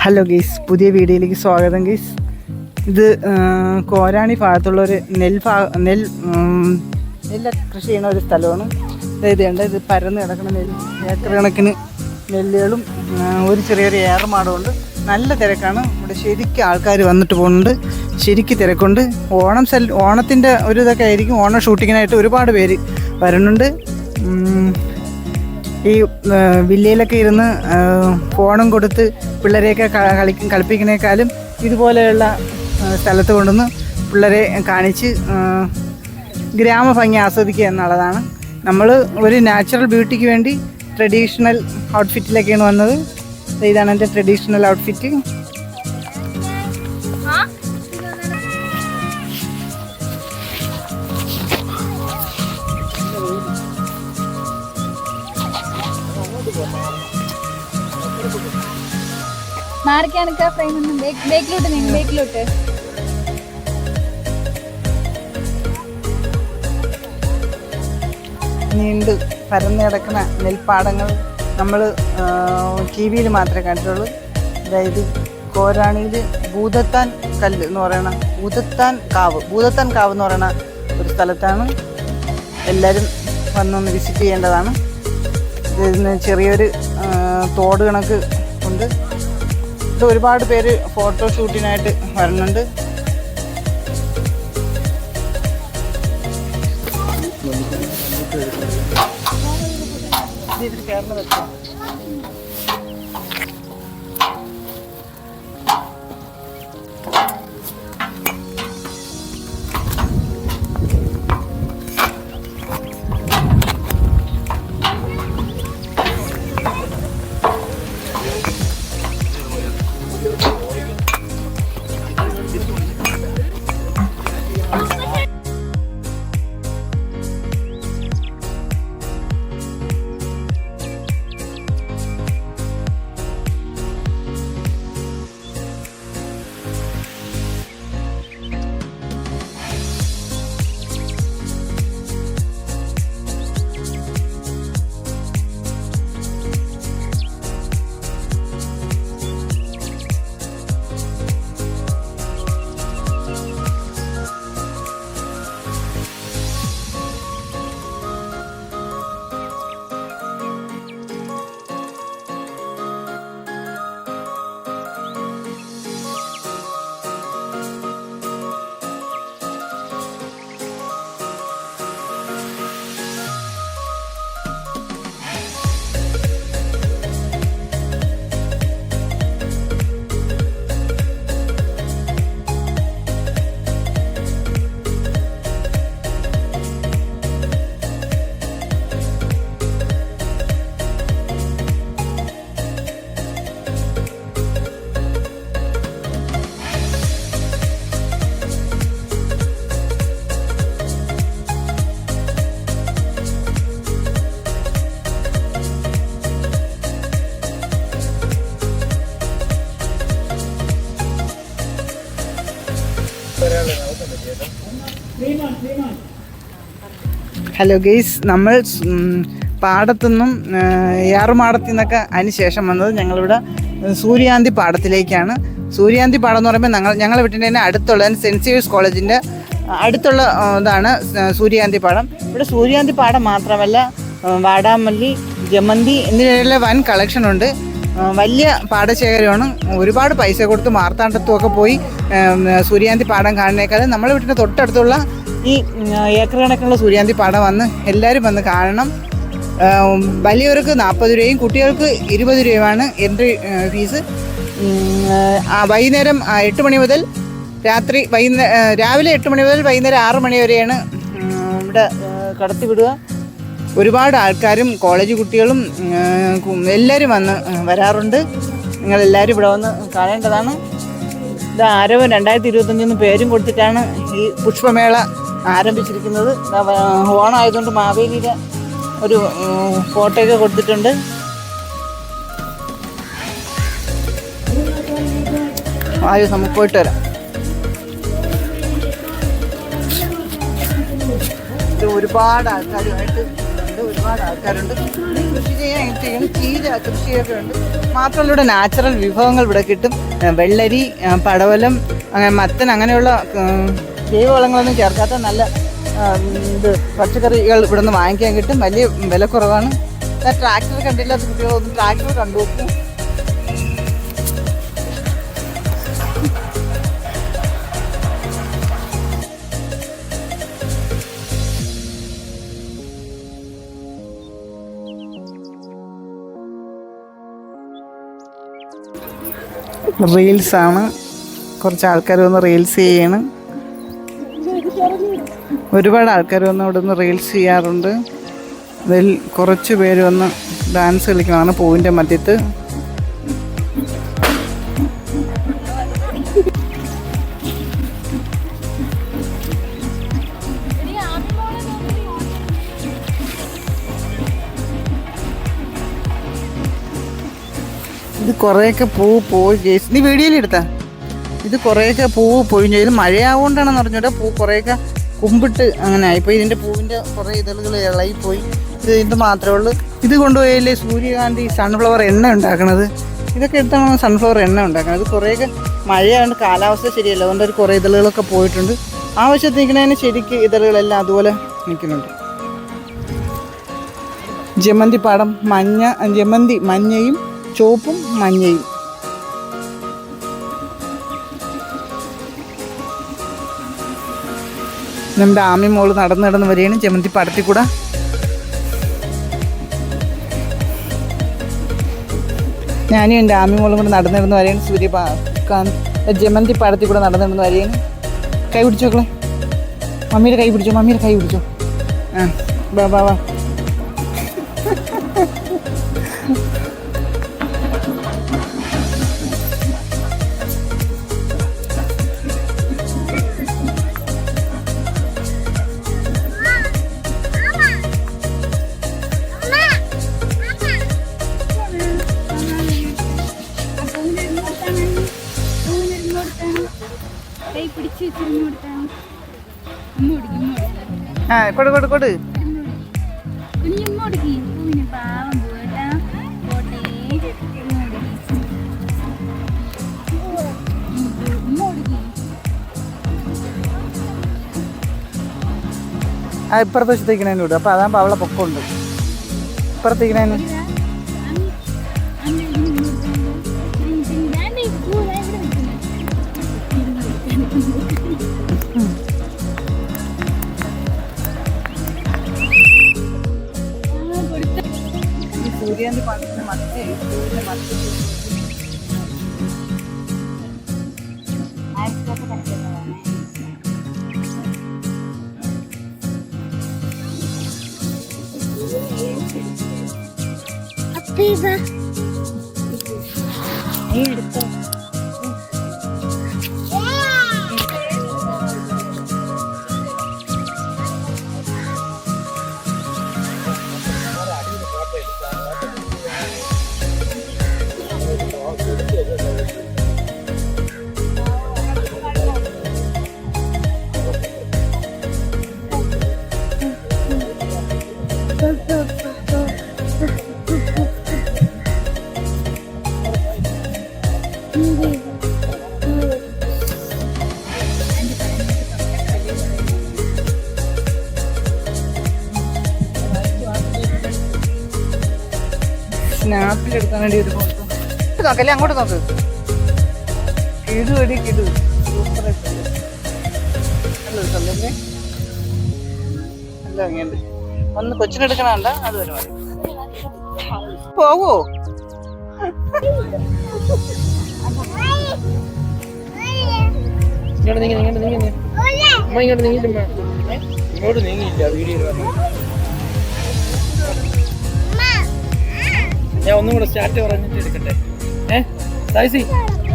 Hello ഗീസ്, പുതിയ വീഡിയോയിലേക്ക് സ്വാഗതം ഗീസ്. ഇത് കോരാണി ഭാഗത്തുള്ളൊരു നെല്ലൊക്കെ കൃഷി ചെയ്യുന്ന ഒരു സ്ഥലമാണ്. ഇത് പരന്ന് കിടക്കുന്ന ഏക്കർ കണക്കിന് നെല്ലുകളും ഒരു ചെറിയൊരു ഏറുമാടമുണ്ട്. നല്ല തിരക്കാണ് ഇവിടെ. ശരിക്കും ആൾക്കാർ വന്നിട്ട് പോകുന്നുണ്ട്. ശരിക്കും തിരക്കുണ്ട്. ഓണത്തിൻ്റെ ഒരു ഇതൊക്കെ ആയിരിക്കും. ഓണം ഷൂട്ടിങ്ങിനായിട്ട് ഒരുപാട് പേര് വരുന്നുണ്ട്. ഈ വില്ലയിലൊക്കെ ഇരുന്ന് ഫോണും കൊടുത്ത് പിള്ളേരെയൊക്കെ കളിപ്പിക്കുന്നേക്കാളും ഇതുപോലെയുള്ള സ്ഥലത്ത് കൊണ്ടുവന്ന് പിള്ളേരെ കാണിച്ച് ഗ്രാമഭംഗി ആസ്വദിക്കുക എന്നുള്ളതാണ്. നമ്മൾ ഒരു നാച്ചുറൽ ബ്യൂട്ടിക്ക് വേണ്ടി ട്രഡീഷണൽ ഔട്ട്ഫിറ്റിലൊക്കെയാണ് വന്നത്. ഇതാണ് എൻ്റെ ട്രഡീഷണൽ ഔട്ട്ഫിറ്റ്. നീണ്ട് പരന്ന് കിടക്കുന്ന നെൽപ്പാടങ്ങൾ നമ്മൾ ടി വിയിൽ മാത്രമേ കണ്ടിട്ടുള്ളൂ. അതായത് കോരാണിയിൽ ഭൂതത്താൻ കല്ല് എന്ന് പറയുന്ന ഭൂതത്താൻ കാവ് എന്ന് പറയുന്ന ഒരു സ്ഥലത്താണ്. എല്ലാവരും വന്നൊന്ന് വിസിറ്റ് ചെയ്യേണ്ടതാണ്. ഇതിന് ചെറിയൊരു തോട് കണക്ക് ഉണ്ട്. ഇത് ഒരുപാട് പേര് ഫോട്ടോഷൂട്ടിനായിട്ട് വരുന്നുണ്ട്. ഹലോ ഗെയ്സ്, നമ്മൾ പാടത്തുനിന്നും ഏറുമാടത്തിൽ നിന്നൊക്കെ അതിന് ശേഷം വന്നത് ഞങ്ങളിവിടെ സൂര്യാന്തി പാടത്തിലേക്കാണ്. സൂര്യാന്തി പാടം എന്ന് പറയുമ്പോൾ ഞങ്ങൾ വീട്ടിൻ്റെ തന്നെ അടുത്തുള്ള സെൻറ്റ് സേവിയേഴ്സ് കോളേജിൻ്റെ അടുത്തുള്ള ഇതാണ് സൂര്യാന്തി പാടം. ഇവിടെ സൂര്യാന്തി പാടം മാത്രമല്ല, വാടാമല്ലി, ജമന്തി എന്നിവയെല്ലാം വൻ കളക്ഷനുണ്ട്. വലിയ പാടശേഖരമാണ്. ഒരുപാട് പൈസ കൊടുത്ത് മാർത്താണ്ഡത്തുമൊക്കെ പോയി സൂര്യാന്തി പാടം കാണുന്നേക്കാളും നമ്മുടെ വീട്ടിൻ്റെ തൊട്ടടുത്തുള്ള ഈ ഏക്കർ കണക്കുള്ള സൂര്യാന്തി പാടം എല്ലാവരും വന്ന് കാണണം. വലിയവർക്ക് 40 രൂപയും കുട്ടികൾക്ക് 20 രൂപയുമാണ് എൻട്രി ഫീസ്. വൈകുന്നേരം 8 മണി മുതൽ രാവിലെ 8 മണി മുതൽ വൈകുന്നേരം 6 മണി വരെയാണ് ഇവിടെ കടത്തി വിടുക. ഒരുപാട് ആൾക്കാരും കോളേജ് കുട്ടികളും എല്ലാവരും വരാറുണ്ട്. നിങ്ങളെല്ലാവരും ഇവിടെ വന്ന് കാണേണ്ടതാണ്. ഇത് ആരവം 2025 പേരും കൊടുത്തിട്ടാണ് ഈ പുഷ്പമേള ആരംഭിച്ചിരിക്കുന്നത്. ഓണമായതുകൊണ്ട് മാവേലിയുടെ ഒരു ഫോട്ടോയൊക്കെ കൊടുത്തിട്ടുണ്ട്. ആയോ, നമുക്ക് പോയിട്ട് വരാം. ഒരുപാട് ആൾക്കാരുമായിട്ട് ഉണ്ട്. ഒരുപാട് ആൾക്കാരുണ്ട്. കൃഷി ചെയ്യണം, ചീര കൃഷിയൊക്കെ ഉണ്ട്. മാത്രമല്ല ഇവിടെ നാച്ചുറൽ വിഭവങ്ങൾ ഇവിടെ കിട്ടും. വെള്ളരി, പടവലം, അങ്ങനെ മത്തൻ, അങ്ങനെയുള്ള ജൈവവളങ്ങളൊന്നും ചേർക്കാത്ത നല്ല പച്ചക്കറികൾ ഇവിടെ നിന്ന് വാങ്ങിക്കാൻ കിട്ടും. വലിയ വില കുറവാണ്. ട്രാക്ടർ കണ്ടില്ലാത്ത കുട്ടികളൊന്നും ട്രാക്ടർ കണ്ടു നോക്കും. റീൽസാണ്, കുറച്ച് ആൾക്കാർ വന്ന് റീൽസ് ചെയ്യണം. ഒരുപാട് ആൾക്കാർ വന്ന് ഇവിടെ നിന്ന് റീൽസ് ചെയ്യാറുണ്ട്. അതിൽ കുറച്ച് പേര് വന്ന് ഡാൻസ് കളിക്കുന്നതാണ് പൂവിൻ്റെ മധ്യത്ത്. ഇത് കുറേയൊക്കെ പൂവ് പോയി കേസ്. നീ വീഡിയോയിലെടുത്താ? ഇത് കുറേയൊക്കെ പൂവ് പൊഴിഞ്ഞു. ഇത് മഴയാവുകൊണ്ടാണെന്ന് പറഞ്ഞിട്ട് പൂ കുറേയൊക്കെ കുമ്പിട്ട് അങ്ങനെ ആയിപ്പോയി. ഇതിൻ്റെ പൂവിൻ്റെ കുറേ ഇതളുകൾ ഇളകിപ്പോയി. ഇത് മാത്രമേ ഉള്ളൂ. ഇത് കൊണ്ടുപോയാലേ സൂര്യകാന്തി സൺഫ്ലവർ എണ്ണ ഉണ്ടാക്കണത്. ഇതൊക്കെ എടുത്താണ് സൺഫ്ലവർ എണ്ണ ഉണ്ടാക്കുന്നത്. ഇത് കുറേയൊക്കെ മഴയായതുകൊണ്ട് കാലാവസ്ഥ ശരിയല്ല, അതുകൊണ്ട് ഒരു കുറേ ഇതളുകളൊക്കെ പോയിട്ടുണ്ട്. ആവശ്യത്തിന് നിൽക്കുന്നതിന് ശരിക്ക് ഇതളുകളെല്ലാം അതുപോലെ നിൽക്കുന്നുണ്ട്. ജമന്തി പാടം, ജമന്തി മഞ്ഞയും ചുവപ്പും മഞ്ഞയും. നമ്മുടെ ആമി മോള് നടന്ന് വരികയാണ് ജമന്തി പാടത്തിൽ കൂടെ. ഞാനും എൻ്റെ ആമി മോളും കൂടെ നടന്നിരുന്ന് വരികയാണ്. ജമന്തി പാടത്തിൽ കൂടെ നടന്നിരുന്ന് വരികയാണ്. കൈ പിടിച്ചോ മക്കളെ, മമ്മിയുടെ കൈ പിടിച്ചോ, മമ്മിയുടെ കൈ പിടിച്ചോ. വാ വാ വാ. കൊടു ഇപ്പുറത്തെ വശത്തേക്കിനു വിടും. അപ്പോൾ അതാകുമ്പോൾ അവളെ പൊക്കമുണ്ട്. ഇപ്പുറത്തേക്കിനു സൂര്യകാന്തി പാടത്തിന് മറ്റേ എടുത്തോ. സ്നാപ്പിലെടുക്കാൻ വേണ്ടി ഒരു ഫോട്ടോ നോക്കല്ലേ, അങ്ങോട്ട് നോക്ക്. കിടു കിടു സൂപ്പറായിട്ട് നല്ലൊരു സ്ഥലല്ലേ, നല്ല ഭംഗിയുണ്ട്. ഒന്ന് കൊച്ചിനെടുക്കണണ്ട, അതുവരെ മതി. പോവോ? ഇങ്ങോട്ട് നീങ്ങിയില്ല വീഡിയോ. ഞാൻ ഒന്നും കൂടെ സ്റ്റാർട്ട് പറഞ്ഞിട്ട് എടുക്കട്ടെ. സായിസി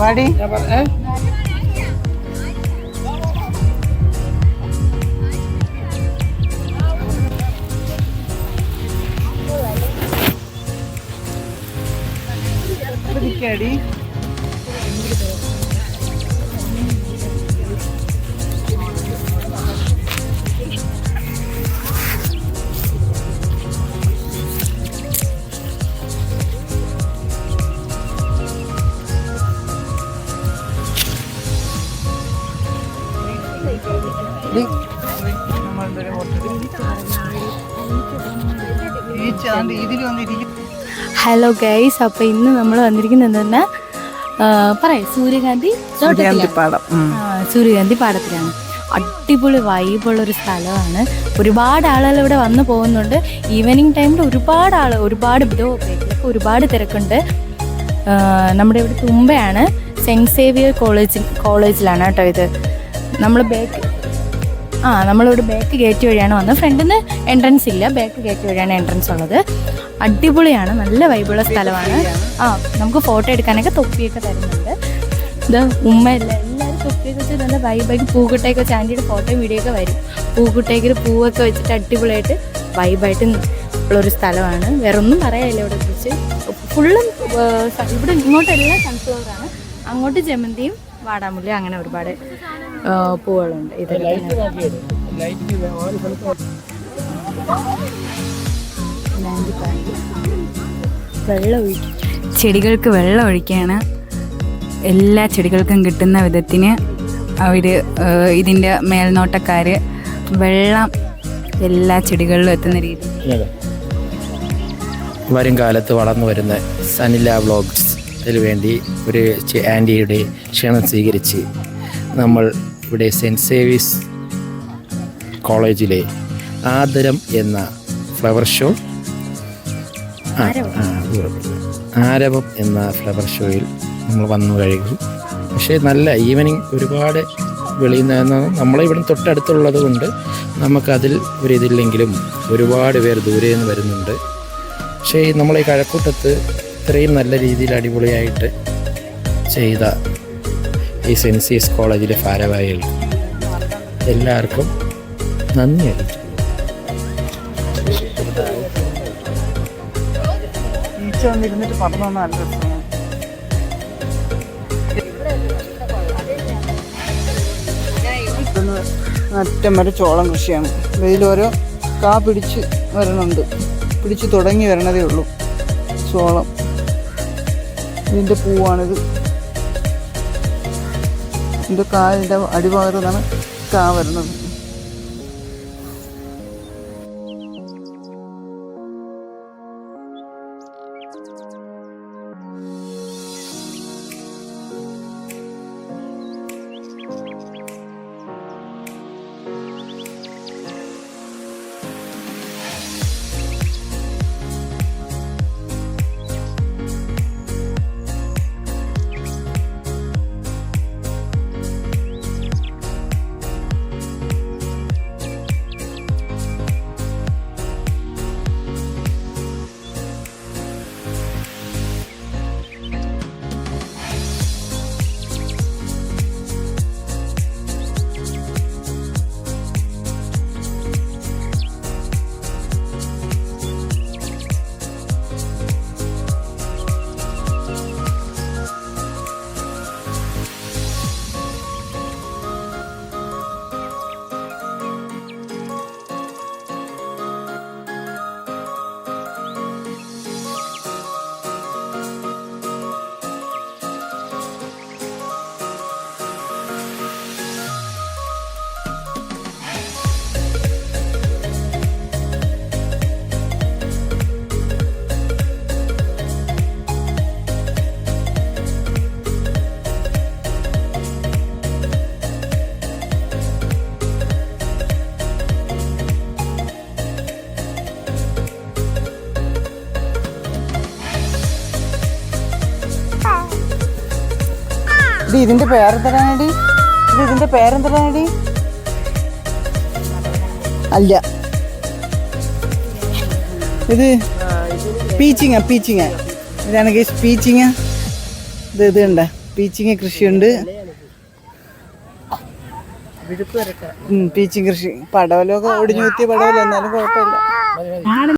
പാടി. ടി ഹലോ ഗൈസ്, അപ്പോൾ ഇന്ന് നമ്മൾ വന്നിരിക്കുന്നത് എന്തെന്നാ പറയാം, സൂര്യകാന്തി പാടത്തിലാണ്. അടിപൊളി വൈബുള്ളൊരു സ്ഥലമാണ്. ഒരുപാട് ആളുകൾ ഇവിടെ വന്നു പോകുന്നുണ്ട്. ഈവനിങ് ടൈമിൽ ഒരുപാട് തിരക്കുണ്ട്. നമ്മുടെ ഇവിടെ തുമ്പയാണ്, സെൻറ്റ് സേവിയർ കോളേജിലാണ് കേട്ടോ ഇത്. നമ്മളിവിടെ ബാക്ക് ഗേറ്റ് വഴിയാണ് വന്നത്. ഫ്രണ്ടിൽ നിന്ന് എൻട്രൻസ് ഇല്ല, ബാക്ക് ഗേറ്റ് വഴിയാണ് എൻട്രൻസ് ഉള്ളത്. അടിപൊളിയാണ്, നല്ല വൈബുള്ള സ്ഥലമാണ്. നമുക്ക് ഫോട്ടോ എടുക്കാനൊക്കെ തൊപ്പിയൊക്കെ തരുന്നുണ്ട്. ഇത് ഉമ്മയല്ല, എല്ലാവരും തൊപ്പിയൊക്കെ വെച്ച് നല്ല വൈബാക്കി പൂക്കുട്ടയൊക്കെ വെച്ച് ആൻറ്റിയുടെ ഫോട്ടോയും വീഡിയോ ഒക്കെ വരും. പൂക്കുട്ടയ്ക്ക് പൂവൊക്കെ വെച്ചിട്ട് അടിപൊളിയായിട്ട് വൈബായിട്ട് ഉള്ളൊരു സ്ഥലമാണ്. വേറെ ഒന്നും പറയാനില്ല ഇവിടെ കുറിച്ച്. ഫുള്ളും ഇവിടെ ഇങ്ങോട്ടെല്ലാം സൺഫ്ലവറാണ്, അങ്ങോട്ട് ജമന്തിയും വാടാമുല്ല, അങ്ങനെ ഒരുപാട് പൂവുകളുണ്ട്. ചെടികൾക്ക് വെള്ളം ഒഴിക്കുകയാണ്. എല്ലാ ചെടികൾക്കും കിട്ടുന്ന വിധത്തിന് അവർ ഇതിൻ്റെ മേൽനോട്ടക്കാർ വെള്ളം എല്ലാ ചെടികളിലും എത്തുന്ന രീതി. വരും കാലത്ത് വളർന്നു വരുന്ന സനില വ്ളോഗ്സിന് വേണ്ടി ഒരു ആൻറ്റിയുടെ ക്ഷണം സ്വീകരിച്ച് നമ്മൾ ഇവിടെ സെൻറ്റ് സേവീസ് കോളേജിലെ ആദരം എന്ന ഫ്ലവർ ഷോ ആരവം എന്ന ഫ്ലവർ ഷോയിൽ നമ്മൾ വന്നു കഴിയും. പക്ഷേ നല്ല ഈവനിങ് ഒരുപാട് വെളിയിൽ നിന്ന് നമ്മളെ ഇവിടെ തൊട്ടടുത്തുള്ളത് കൊണ്ട് നമുക്കതിൽ ഒരിതില്ലെങ്കിലും ഒരുപാട് പേർ ദൂരെ നിന്ന് വരുന്നുണ്ട്. പക്ഷേ നമ്മളെ കഴക്കൂട്ടത്ത് ഇത്രയും നല്ല രീതിയിൽ അടിപൊളിയായിട്ട് ചെയ്ത ഈ സെൻറ്റ് സേവിയർസ് കോളേജിലെ ഭാരവാഹികൾ എല്ലാവർക്കും നന്ദി അറിയിച്ചു. വന്നിരുന്നിട്ട് പറഞ്ഞു നല്ല രസമാണ്. അറ്റം വരെ ചോളം കൃഷിയാണ്. ഇതിലോരോ കാ പിടിച്ച് തുടങ്ങി വരണതേ ഉള്ളൂ ചോളം. ഇതിൻ്റെ പൂവാണിത്. ഇതിൻ്റെ കാലിൻ്റെ അടിഭാഗത്ത് നിന്നാണ് കാ വരുന്നത്. ഇതിന്റെ പേരെന്തരാനടി? ഇതിന്റെ പേരെന്തരാനടി? അല്ല, ഇത് പീച്ചിങ്ങ. ഇതാണ് ഗൈസ് പീച്ചിങ്ങ. ഇത് കണ്ട പീച്ചിങ്ങ കൃഷിയുണ്ട്. പീച്ചിങ് കൃഷി. പടവലമൊക്കെ ഒടിഞ്ഞു കുത്തിയ പടവലം, എന്നാലും കുഴപ്പമില്ല.